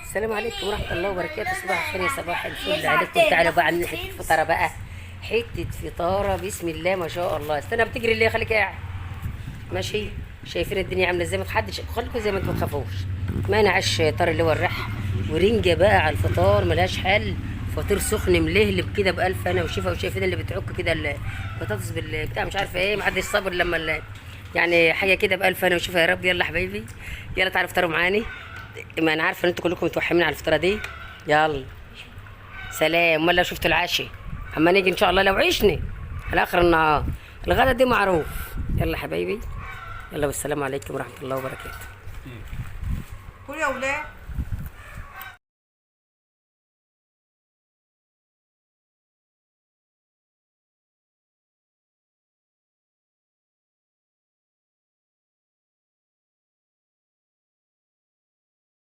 السلام عليكم ورحمة الله وبركاته. صباح الخير يا صباح الفل عليكم. تعالوا بقى عندنا حتة فطارة بقى، حتة فطارة بسم الله ما شاء الله. استنى بتجري ليه؟ خليك قاعد ماشي. شايفين الدنيا عاملة ازاي؟ ما تحدش، خليكم زي ما انتم ما تخافوش. مانعش طار اللي هو الرح ورنجة بقى على الفطار ملهاش حل. فطير سخن ملهلب كده بألف هنا وشفا. وشايفين اللي بتعك كده البطاطس بالبتاع مش عارفة ايه، محدش صابر لما يعني حاجة كده بألف هنا وشفا يا رب. يلا حبايبي يلا تعالوا افطروا معاني. ما انا عارفه ان انتوا كلكم متوحمين على الفطره دي. يلا سلام. ولا شفتوا العشاء اما نيجي ان شاء الله لو عشنا على اخر النهار. الغدا دي معروف. يلا حبايبي يلا والسلام عليكم ورحمه الله وبركاته. كل يا ولاد.